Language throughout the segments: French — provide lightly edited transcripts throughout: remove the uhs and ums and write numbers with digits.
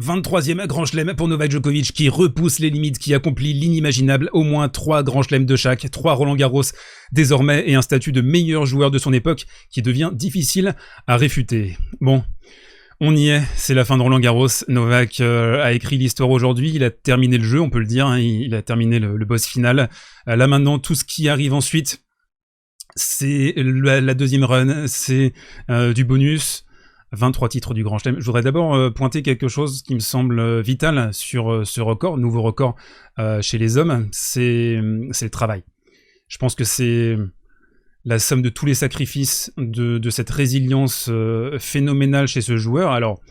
23e Grand Chelem pour Novak Djokovic qui repousse les limites, qui accomplit l'inimaginable, au moins 3 Grands Chelems de chaque, 3 Roland Garros désormais et un statut de meilleur joueur de son époque qui devient difficile à réfuter. Bon, on y est, c'est la fin de Roland Garros. Novak a écrit l'histoire aujourd'hui, il a terminé le jeu, on peut le dire, hein, il a terminé le boss final. Là maintenant, tout ce qui arrive ensuite, c'est la deuxième run, c'est du bonus. 23 titres du Grand Chelem. Je voudrais d'abord pointer quelque chose qui me semble vital sur ce record, nouveau record chez les hommes, c'est le travail. Je pense que c'est la somme de tous les sacrifices, de cette résilience phénoménale chez ce joueur. Alors,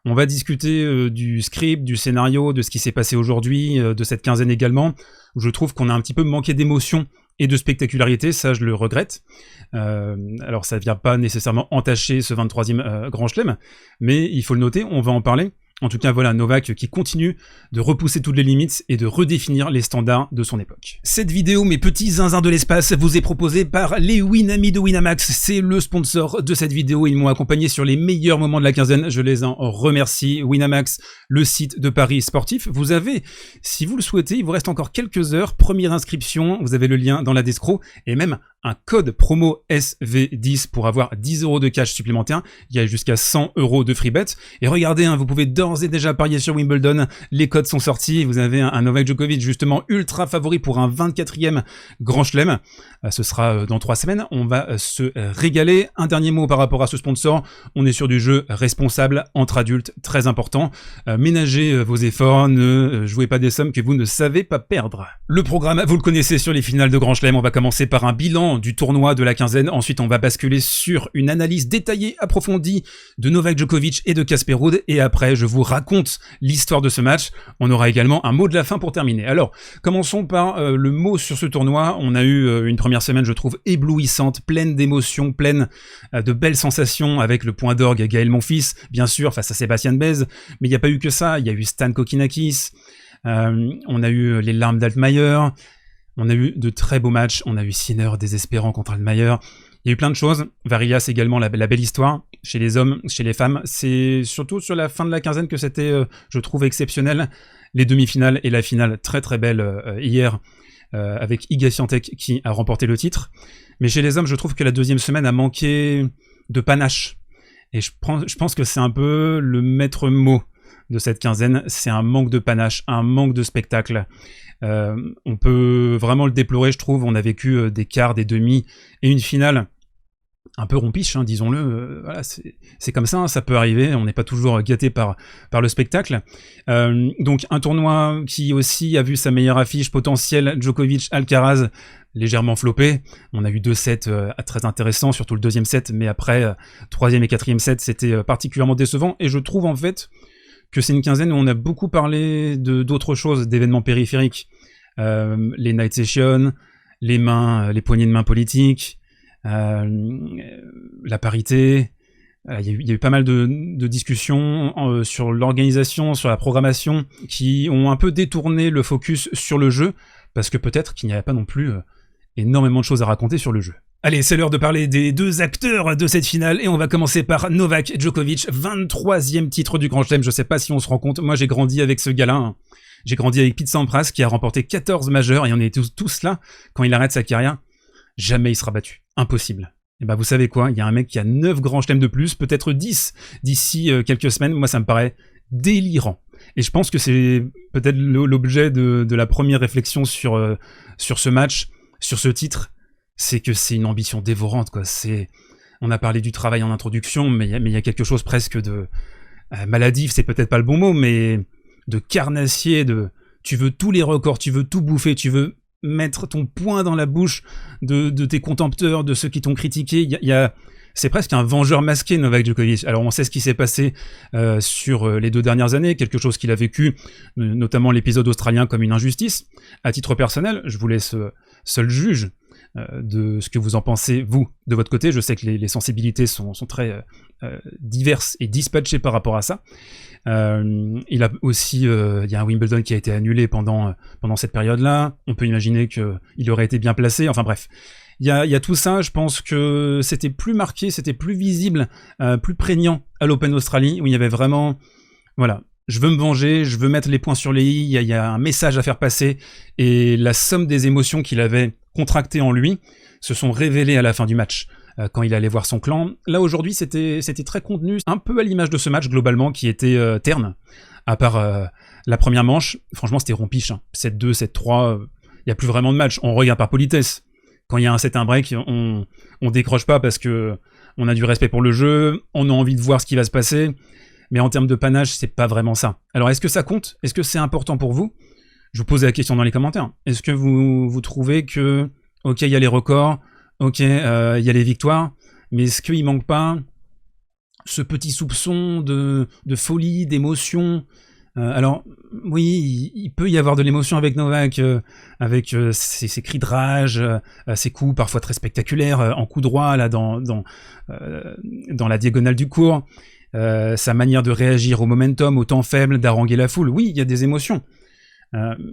on va discuter du script, du scénario, de ce qui s'est passé aujourd'hui, de cette quinzaine également. Je trouve qu'on a un petit peu manqué d'émotion et de spectacularité, ça je le regrette. Alors ça ne vient pas nécessairement entacher ce 23e Grand Chelem, mais il faut le noter, on va en parler. En tout cas, voilà, Novak qui continue de repousser toutes les limites et de redéfinir les standards de son époque. Cette vidéo, mes petits zinzins de l'espace, vous est proposée par les Winamis de Winamax. C'est le sponsor de cette vidéo. Ils m'ont accompagné sur les meilleurs moments de la quinzaine. Je les en remercie. Winamax, le site de paris sportif. Vous avez, si vous le souhaitez, il vous reste encore quelques heures. Première inscription, vous avez le lien dans la description et même un code promo SV10 pour avoir 10 € de cash supplémentaire. Il y a jusqu'à 100 € de free bet. Et regardez, hein, vous pouvez d'ores et déjà parier sur Wimbledon. Les codes sont sortis. Vous avez un Novak Djokovic justement ultra favori pour un 24e Grand Chelem. Ce sera dans 3 semaines. On va se régaler. Un dernier mot par rapport à ce sponsor. On est sur du jeu responsable entre adultes, très important. Ménagez vos efforts. Ne jouez pas des sommes que vous ne savez pas perdre. Le programme, vous le connaissez sur les finales de Grand Chelem. On va commencer par un bilan du tournoi de la quinzaine. Ensuite, on va basculer sur une analyse détaillée, approfondie de Novak Djokovic et de Casper Ruud. Et après, je vous raconte l'histoire de ce match. On aura également un mot de la fin pour terminer. Alors, commençons par le mot sur ce tournoi. On a eu une première semaine, je trouve, éblouissante, pleine d'émotions, pleine de belles sensations, avec le point d'orgue Gaël Monfils, bien sûr, face à Sébastien Baez. Mais il n'y a pas eu que ça. Il y a eu Stan Kokinakis. On a eu les larmes d'Altmaier. On a eu de très beaux matchs, on a eu Sinner désespérant contre Altmaier, il y a eu plein de choses. Varillas également, la belle histoire, chez les hommes, chez les femmes. C'est surtout sur la fin de la quinzaine que c'était, je trouve, exceptionnel. Les demi-finales et la finale très très belle hier, avec Iga Swiatek qui a remporté le titre. Mais chez les hommes, je trouve que la deuxième semaine a manqué de panache. Et je pense que c'est un peu le maître mot de cette quinzaine, c'est un manque de panache, un manque de spectacle. On peut vraiment le déplorer, je trouve. On a vécu des quarts, des demi et une finale un peu rompiche, hein, disons-le. Voilà, c'est comme ça, hein, ça peut arriver. On n'est pas toujours gâté par le spectacle. Donc un tournoi qui aussi a vu sa meilleure affiche potentielle, Djokovic-Alcaraz, légèrement floppé. On a eu 2 sets très intéressants, surtout le deuxième set, mais après, 3e et 4e set, c'était particulièrement décevant. Et je trouve en fait que c'est une quinzaine où on a beaucoup parlé d'autres choses, d'événements périphériques. Les night sessions, les poignées de main politiques, la parité. Il y a eu pas mal de discussions sur l'organisation, sur la programmation, qui ont un peu détourné le focus sur le jeu, parce que peut-être qu'il n'y avait pas non plus énormément de choses à raconter sur le jeu. Allez, c'est l'heure de parler des 2 acteurs de cette finale, et on va commencer par Novak Djokovic, 23e titre du Grand Chelem. Je sais pas si on se rend compte, moi j'ai grandi avec ce gars-là, hein. J'ai grandi avec Pete Sampras qui a remporté 14 majeurs, et on est tous là, quand il arrête sa carrière, jamais il sera battu, impossible. Et bah vous savez quoi, il y a un mec qui a 9 Grands Chelems de plus, peut-être 10 d'ici quelques semaines, moi ça me paraît délirant. Et je pense que c'est peut-être l'objet de la première réflexion sur ce match, sur ce titre, c'est que c'est une ambition dévorante, quoi. On a parlé du travail en introduction, mais il y a quelque chose presque de maladif, c'est peut-être pas le bon mot, mais de carnassier, tu veux tous les records, tu veux tout bouffer, tu veux mettre ton poing dans la bouche de tes contempteurs, de ceux qui t'ont critiqué. C'est presque un vengeur masqué, Novak Djokovic. Alors on sait ce qui s'est passé sur les 2 dernières années, quelque chose qu'il a vécu, notamment l'épisode australien, comme une injustice. À titre personnel, je vous laisse seul juge de ce que vous en pensez, vous, de votre côté. Je sais que les sensibilités sont très diverses et dispatchées par rapport à ça. Il a aussi, il y a un Wimbledon qui a été annulé pendant cette période-là. On peut imaginer qu'il aurait été bien placé. Enfin bref, il y a tout ça. Je pense que c'était plus marqué, c'était plus visible, plus prégnant à l'Open Australie, où il y avait vraiment, voilà, je veux me venger, je veux mettre les points sur les i, il y a un message à faire passer, et la somme des émotions qu'il avait contractées en lui se sont révélées à la fin du match, quand il allait voir son clan. Là, aujourd'hui, c'était très contenu, un peu à l'image de ce match, globalement, qui était terne, à part la première manche. Franchement, c'était rompiche, hein. 7-2, 7-3, il n'y a plus vraiment de match, on regarde par politesse. Quand il y a un set, un break, on décroche pas parce que on a du respect pour le jeu, on a envie de voir ce qui va se passer, mais en termes de panache, c'est pas vraiment ça. Alors, est-ce que ça compte? Est-ce que c'est important pour vous? Je vous pose la question dans les commentaires. Est-ce que vous trouvez que, ok, il y a les records, ok, il y a les victoires, mais est-ce qu'il manque pas ce petit soupçon de folie, d'émotion? Alors, oui, il peut y avoir de l'émotion avec Novak, avec ses cris de rage, ses coups parfois très spectaculaires, en coup droit, là, dans la diagonale du court, sa manière de réagir au momentum, au temps faible, d'haranguer la foule. Oui, il y a des émotions.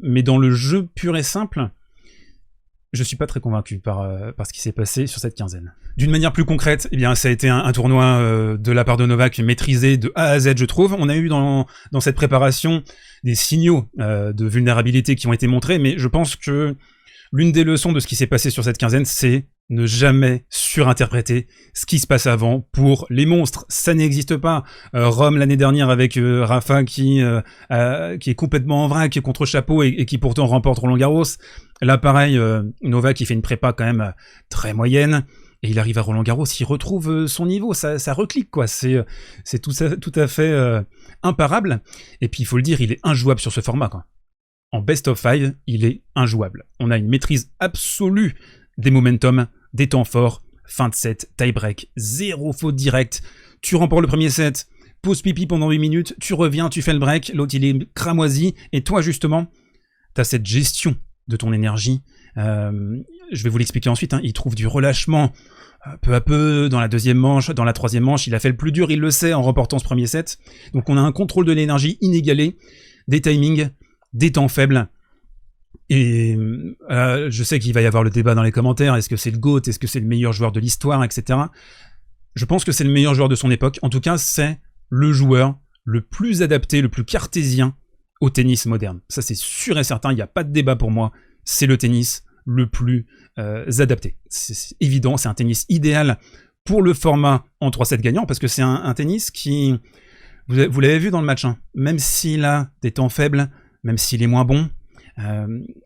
Mais dans le jeu pur et simple, je suis pas très convaincu par ce qui s'est passé sur cette quinzaine. D'une manière plus concrète, eh bien, ça a été un tournoi de la part de Novak maîtrisé de A à Z, je trouve. On a eu dans cette préparation des signaux de vulnérabilité qui ont été montrés, mais je pense que l'une des leçons de ce qui s'est passé sur cette quinzaine, c'est ne jamais surinterpréter ce qui se passe avant pour les monstres. Ça n'existe pas. Rome l'année dernière avec Rafa qui est complètement en vrac contre Chapeau et qui pourtant remporte Roland Garros. Là pareil, Novak qui fait une prépa quand même très moyenne et il arrive à Roland Garros, il retrouve son niveau, ça reclique quoi. C'est tout à fait imparable. Et puis il faut le dire, il est injouable sur ce format quoi. En best of 5, il est injouable. On a une maîtrise absolue des momentum, des temps forts, fin de set, tie-break, 0 faute directe. Tu remportes le premier set, pause pipi pendant 8 minutes, tu reviens, tu fais le break, l'autre il est cramoisi, et toi justement, t'as cette gestion de ton énergie. Je vais vous l'expliquer ensuite, hein. Il trouve du relâchement peu à peu dans la deuxième manche, dans la troisième manche, il a fait le plus dur, il le sait en remportant ce premier set. Donc on a un contrôle de l'énergie inégalé, des timings, des temps faibles. Et je sais qu'il va y avoir le débat dans les commentaires, est-ce que c'est le GOAT, est-ce que c'est le meilleur joueur de l'histoire, etc. Je pense que c'est le meilleur joueur de son époque. En tout cas, c'est le joueur le plus adapté, le plus cartésien au tennis moderne. Ça, c'est sûr et certain, il n'y a pas de débat pour moi. C'est le tennis le plus adapté. C'est évident, c'est un tennis idéal pour le format en 3-7 gagnants, parce que c'est un tennis qui... Vous l'avez vu dans le match, hein, même s'il a des temps faibles, même s'il est moins bon,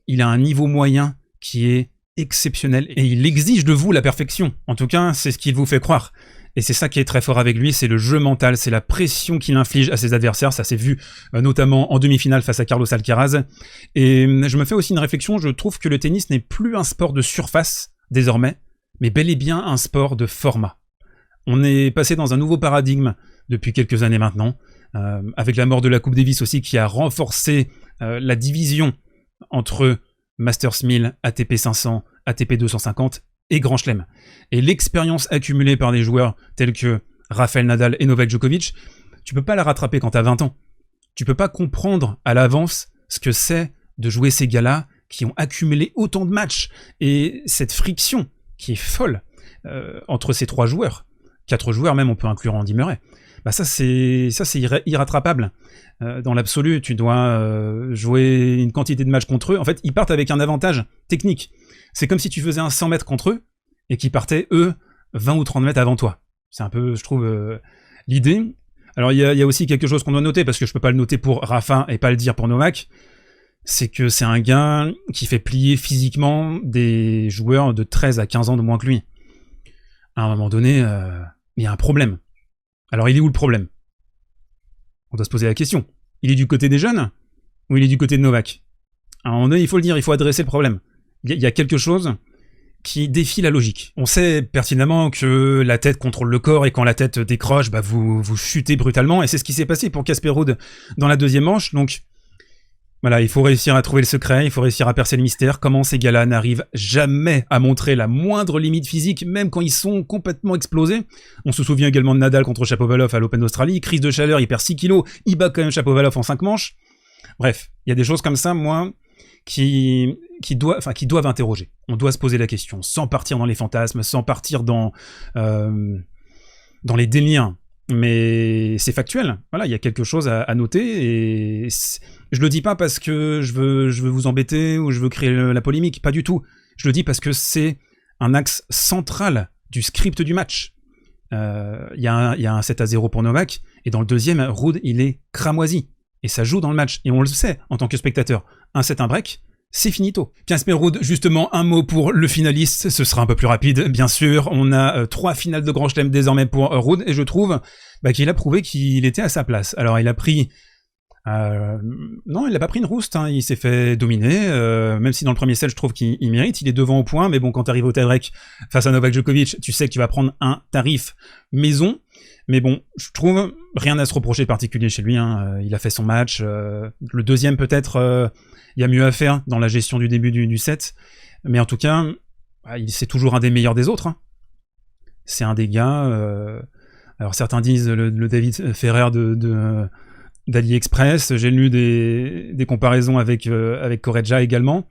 il a un niveau moyen qui est exceptionnel et il exige de vous la perfection. En tout cas, c'est ce qu'il vous fait croire. Et c'est ça qui est très fort avec lui, c'est le jeu mental, c'est la pression qu'il inflige à ses adversaires. Ça s'est vu notamment en demi-finale face à Carlos Alcaraz. Et je me fais aussi une réflexion, je trouve que le tennis n'est plus un sport de surface désormais, mais bel et bien un sport de format. On est passé dans un nouveau paradigme depuis quelques années maintenant, avec la mort de la Coupe Davis aussi qui a renforcé la division entre Masters 1000, ATP 500, ATP 250 et Grand Chelem. Et l'expérience accumulée par des joueurs tels que Rafael Nadal et Novak Djokovic, tu peux pas la rattraper quand t'as 20 ans. Tu peux pas comprendre à l'avance ce que c'est de jouer ces gars-là qui ont accumulé autant de matchs et cette friction qui est folle entre ces 3 joueurs. 4 joueurs même, on peut inclure Andy Murray. Bah ça c'est irrattrapable. Dans l'absolu, tu dois jouer une quantité de matchs contre eux. En fait, ils partent avec un avantage technique. C'est comme si tu faisais un 100 mètres contre eux et qu'ils partaient, eux, 20 ou 30 mètres avant toi. C'est un peu, je trouve, l'idée. Alors, il y a aussi quelque chose qu'on doit noter, parce que je peux pas le noter pour Rafa et pas le dire pour Novak, c'est que c'est un gars qui fait plier physiquement des joueurs de 13 à 15 ans de moins que lui. À un moment donné, il y a un problème. Alors, il est où le problème? On doit se poser la question. Il est du côté des jeunes ou il est du côté de Novak? À un moment donné, il faut le dire, il faut adresser le problème. Il y a quelque chose qui défie la logique. On sait pertinemment que la tête contrôle le corps et quand la tête décroche, bah vous chutez brutalement. Et c'est ce qui s'est passé pour Casper Ruud dans la deuxième manche. Donc voilà, il faut réussir à trouver le secret, il faut réussir à percer le mystère. Comment ces gars-là n'arrivent jamais à montrer la moindre limite physique, même quand ils sont complètement explosés. On se souvient également de Nadal contre Shapovalov à l'Open d'Australie. Crise de chaleur, il perd 6 kilos, il bat quand même Shapovalov en 5 manches. Bref, il y a des choses comme ça, moi... qui doivent interroger. On doit se poser la question, sans partir dans les fantasmes, sans partir dans les délires mais c'est factuel. Voilà, il y a quelque chose à noter, et je le dis pas parce que je veux vous embêter ou je veux créer la polémique, pas du tout. Je le dis parce que c'est un axe central du script du match. Il y a un 7-0 pour Novak, et dans le deuxième, Ruud, il est cramoisi. Et ça joue dans le match, et on le sait en tant que spectateur. Un set, un break, c'est finito. Casper Ruud, justement, un mot pour le finaliste, ce sera un peu plus rapide, bien sûr. On a 3 finales de Grand Chelem désormais pour Ruud, et je trouve qu'il a prouvé qu'il était à sa place. Alors il a pris... non, il n'a pas pris une rouste, hein. Il s'est fait dominer, même si dans le premier set, je trouve qu'il mérite, il est devant au point, mais bon, quand tu arrives au tie-break face à Novak Djokovic, tu sais que tu vas prendre un tarif maison. Mais bon, je trouve rien à se reprocher de particulier chez lui, hein. Il a fait son match. Le deuxième, peut-être, il y a mieux à faire dans la gestion du début du set. Mais en tout cas, c'est toujours un des meilleurs des autres, hein. C'est un des gars... alors certains disent le David Ferrer d'AliExpress. J'ai lu des comparaisons avec Correggia également.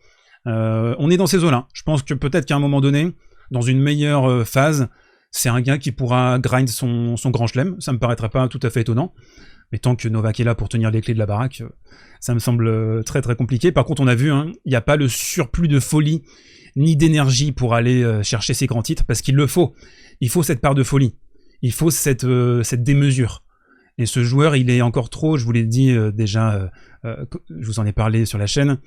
On est dans ces eaux-là. Je pense que peut-être qu'à un moment donné, dans une meilleure phase, c'est un gars qui pourra grind son grand chelem. Ça me paraîtrait pas tout à fait étonnant. Mais tant que Novak est là pour tenir les clés de la baraque, ça me semble très très compliqué. Par contre, on a vu, hein, il n'y a pas le surplus de folie ni d'énergie pour aller chercher ses grands titres, parce qu'il le faut. Il faut cette part de folie. Il faut cette démesure. Et ce joueur, il est encore trop, je vous l'ai dit déjà, je vous en ai parlé sur la chaîne,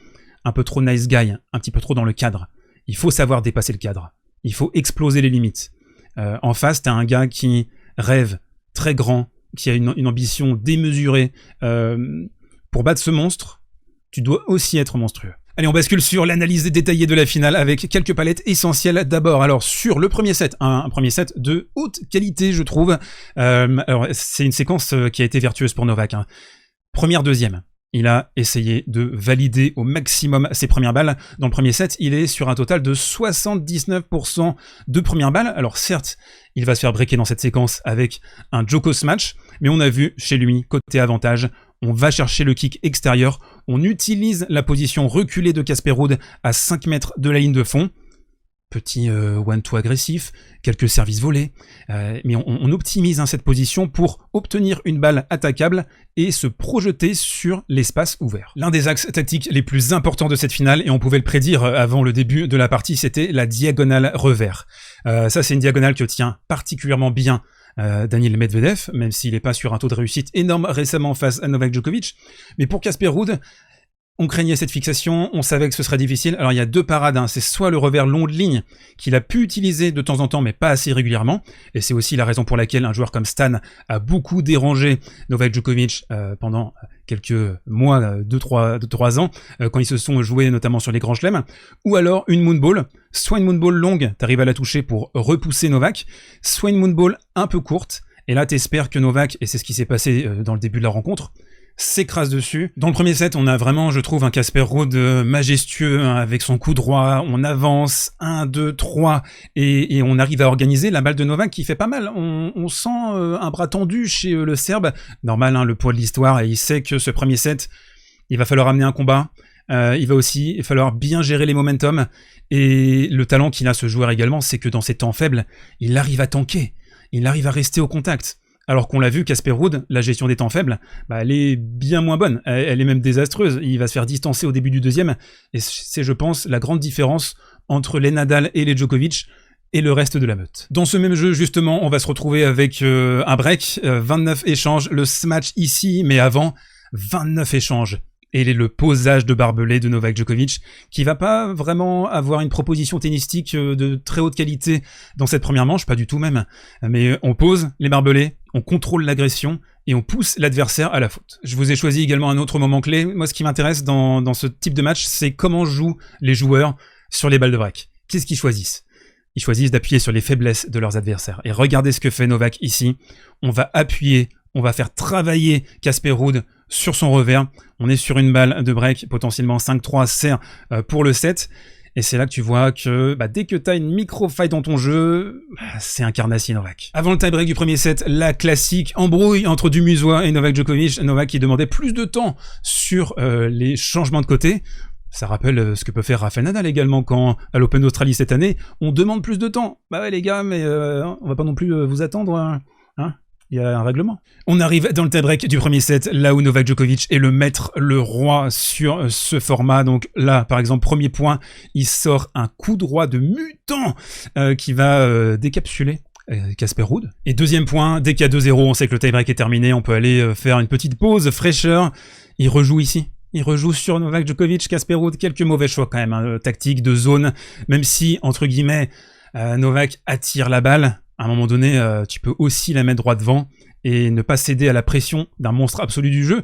un peu trop nice guy, un petit peu trop dans le cadre. Il faut savoir dépasser le cadre. Il faut exploser les limites. En face, t'as un gars qui rêve très grand, qui a une ambition démesurée. Pour battre ce monstre, tu dois aussi être monstrueux. Allez, on bascule sur l'analyse détaillée de la finale avec quelques palettes essentielles. D'abord, alors sur le premier set, un premier set de haute qualité, je trouve. Alors, c'est une séquence qui a été vertueuse pour Novak, hein. Première, deuxième. Il a essayé de valider au maximum ses premières balles. Dans le premier set, il est sur un total de 79% de premières balles. Alors certes, il va se faire breaker dans cette séquence avec un Djoko Smash, mais on a vu chez lui, côté avantage, on va chercher le kick extérieur, on utilise la position reculée de Casper Ruud à 5 mètres de la ligne de fond. Petit one-two agressif, quelques services volés, mais on optimise cette position pour obtenir une balle attaquable et se projeter sur l'espace ouvert. L'un des axes tactiques les plus importants de cette finale, et on pouvait le prédire avant le début de la partie, c'était la diagonale revers. Ça, c'est une diagonale que tient particulièrement bien Daniil Medvedev, même s'il n'est pas sur un taux de réussite énorme récemment face à Novak Djokovic. Mais pour Casper Ruud, on craignait cette fixation, on savait que ce serait difficile. Alors il y a deux parades, hein. C'est soit le revers long de ligne qu'il a pu utiliser de temps en temps mais pas assez régulièrement, et c'est aussi la raison pour laquelle un joueur comme Stan a beaucoup dérangé Novak Djokovic pendant quelques mois, 2-3 ans, quand ils se sont joués notamment sur les grands chelems, ou alors une moonball, soit une moonball longue, t'arrives à la toucher pour repousser Novak, soit une moonball un peu courte, et là t'espères que Novak, et c'est ce qui s'est passé dans le début de la rencontre, s'écrase dessus. Dans le premier set, on a vraiment, je trouve, un Casper Ruud majestueux, hein, avec son coup droit, on avance, 1, 2, 3, et on arrive à organiser la balle de Novak qui fait pas mal. On sent un bras tendu chez le Serbe. Normal, hein, le poids de l'histoire, et il sait que ce premier set, il va falloir amener un combat. Il va aussi falloir bien gérer les momentum, et le talent qu'il a, ce joueur également, c'est que dans ces temps faibles, il arrive à tanker, il arrive à rester au contact. Alors qu'on l'a vu, Casper Ruud, la gestion des temps faibles, elle est bien moins bonne, elle est même désastreuse. Il va se faire distancer au début du deuxième, et c'est, je pense, la grande différence entre les Nadal et les Djokovic et le reste de la meute. Dans ce même jeu, justement, on va se retrouver avec un break, 29 échanges, le smash ici, mais avant, 29 échanges. Et le posage de barbelé de Novak Djokovic, qui va pas vraiment avoir une proposition tennistique de très haute qualité dans cette première manche, pas du tout même. Mais on pose les barbelés, on contrôle l'agression, et on pousse l'adversaire à la faute. Je vous ai choisi également un autre moment clé. Moi, ce qui m'intéresse dans ce type de match, c'est comment jouent les joueurs sur les balles de break. Qu'est-ce qu'ils choisissent ? Ils choisissent d'appuyer sur les faiblesses de leurs adversaires. Et regardez ce que fait Novak ici. On va appuyer, on va faire travailler Casper Ruud sur son revers. On est sur une balle de break, potentiellement 5-3 serre pour le set. Et c'est là que tu vois que dès que tu as une micro-faille dans ton jeu, c'est un carnassier Novak. Avant le tie-break du premier set, la classique embrouille entre Dumusois et Novak Djokovic. Novak qui demandait plus de temps sur les changements de côté. Ça rappelle ce que peut faire Rafael Nadal également quand, à l'Open d'Australie cette année, on demande plus de temps. Bah ouais les gars, mais on va pas non plus vous attendre, hein. Il y a un règlement. On arrive dans le tie-break du premier set, là où Novak Djokovic est le maître, le roi sur ce format. Donc là, par exemple, premier point, il sort un coup droit de mutant qui va décapsuler Casper Ruud. Et deuxième point, dès qu'il y a 2-0, on sait que le tie-break est terminé, on peut aller faire une petite pause, fraîcheur. Il rejoue ici. Il rejoue sur Novak Djokovic, Casper Ruud, quelques mauvais choix quand même, hein, tactique, de zone, même si, entre guillemets, Novak attire la balle. À un moment donné, tu peux aussi la mettre droit devant et ne pas céder à la pression d'un monstre absolu du jeu.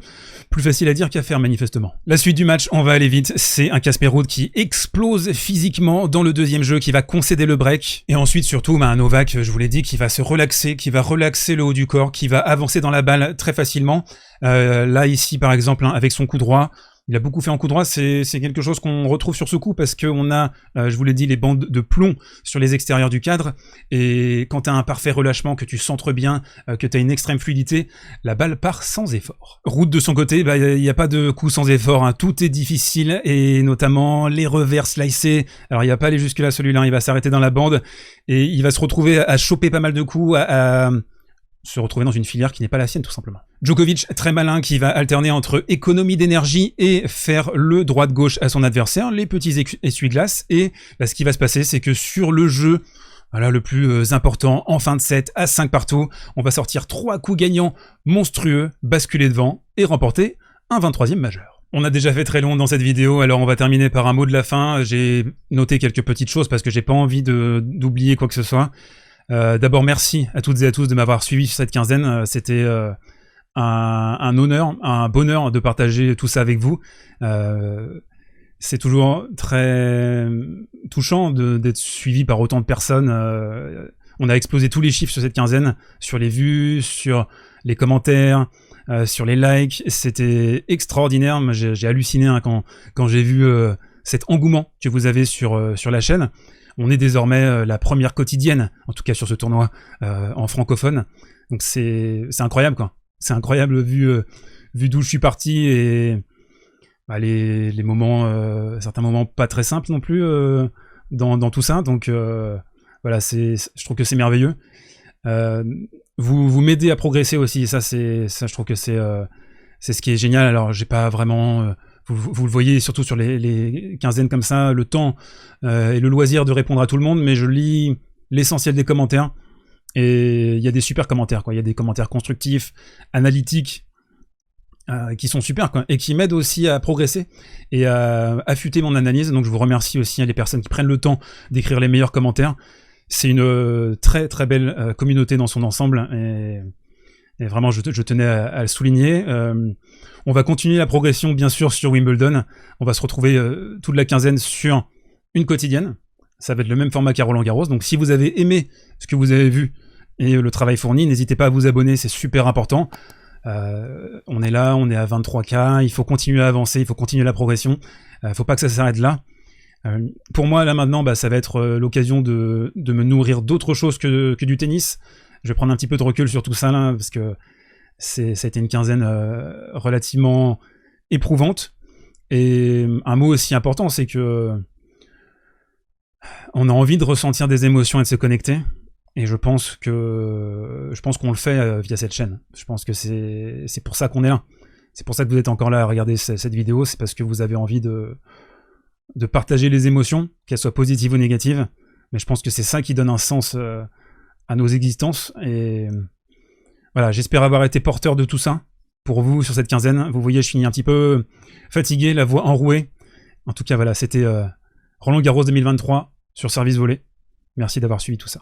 Plus facile à dire qu'à faire, manifestement. La suite du match, on va aller vite, c'est un Casper Ruud qui explose physiquement dans le deuxième jeu, qui va concéder le break. Et ensuite, surtout, un Novak, je vous l'ai dit, qui va se relaxer, qui va relaxer le haut du corps, qui va avancer dans la balle très facilement. Là, ici, par exemple, hein, avec son coup droit, il a beaucoup fait en coup droit, c'est quelque chose qu'on retrouve sur ce coup parce qu'on a, je vous l'ai dit, les bandes de plomb sur les extérieurs du cadre, et quand tu as un parfait relâchement, que tu centres bien, que tu as une extrême fluidité, la balle part sans effort. Ruud de son côté, il n'y a pas de coup sans effort, hein. Tout est difficile, et notamment les revers slicés. Alors il va pas aller jusque là celui-là, il va s'arrêter dans la bande, et il va se retrouver à choper pas mal de coups, à se retrouver dans une filière qui n'est pas la sienne, tout simplement. Djokovic, très malin, qui va alterner entre économie d'énergie et faire le droite-gauche à son adversaire, les petits essuie-glaces, et là, ce qui va se passer, c'est que sur le jeu, voilà, le plus important, en fin de set, à 5 partout, on va sortir 3 coups gagnants monstrueux, basculer devant, et remporter un 23e majeur. On a déjà fait très long dans cette vidéo, alors on va terminer par un mot de la fin. J'ai noté quelques petites choses parce que j'ai pas envie d'oublier quoi que ce soit. D'abord, merci à toutes et à tous de m'avoir suivi sur cette quinzaine. C'était un honneur, un bonheur de partager tout ça avec vous. C'est toujours très touchant d'être suivi par autant de personnes. On a explosé tous les chiffres sur cette quinzaine, sur les vues, sur les commentaires, sur les likes. C'était extraordinaire. J'ai halluciné hein, quand j'ai vu cet engouement que vous avez sur la chaîne. On est désormais la première quotidienne, en tout cas sur ce tournoi, en francophone. Donc c'est incroyable, quoi. C'est incroyable vu d'où je suis parti et les moments, certains moments pas très simples non plus dans tout ça. Donc voilà, je trouve que c'est merveilleux. Vous m'aidez à progresser aussi. Ça, je trouve que c'est ce qui est génial. Alors j'ai pas vraiment vous le voyez surtout sur les quinzaines comme ça, le temps et le loisir de répondre à tout le monde, mais je lis l'essentiel des commentaires, et il y a des super commentaires, quoi. Il y a des commentaires constructifs, analytiques, qui sont super, quoi, et qui m'aident aussi à progresser et à affûter mon analyse. Donc je vous remercie aussi les personnes qui prennent le temps d'écrire les meilleurs commentaires. C'est une très très belle communauté dans son ensemble, et vraiment je tenais à le souligner. On va continuer la progression bien sûr sur Wimbledon. On va se retrouver toute la quinzaine sur une quotidienne. Ça va être le même format qu'à Roland-Garros. Donc si vous avez aimé ce que vous avez vu et le travail fourni, n'hésitez pas à vous abonner, c'est super important. On est là, on est à 23K, il faut continuer à avancer, il faut continuer la progression. Faut pas que ça s'arrête là. Pour moi là maintenant, ça va être l'occasion de me nourrir d'autre chose que du tennis. Je vais prendre un petit peu de recul sur tout ça là, parce que ça a été une quinzaine relativement éprouvante. Et un mot aussi important, c'est que on a envie de ressentir des émotions et de se connecter. Et je pense qu'on le fait via cette chaîne. Je pense que c'est pour ça qu'on est là. C'est pour ça que vous êtes encore là à regarder cette vidéo. C'est parce que vous avez envie de partager les émotions, qu'elles soient positives ou négatives. Mais je pense que c'est ça qui donne un sens à nos existences. Et voilà, j'espère avoir été porteur de tout ça pour vous sur cette quinzaine. Vous voyez, je finis un petit peu fatigué, la voix enrouée. En tout cas, voilà, c'était Roland Garros 2023 sur Service Volé. Merci d'avoir suivi tout ça.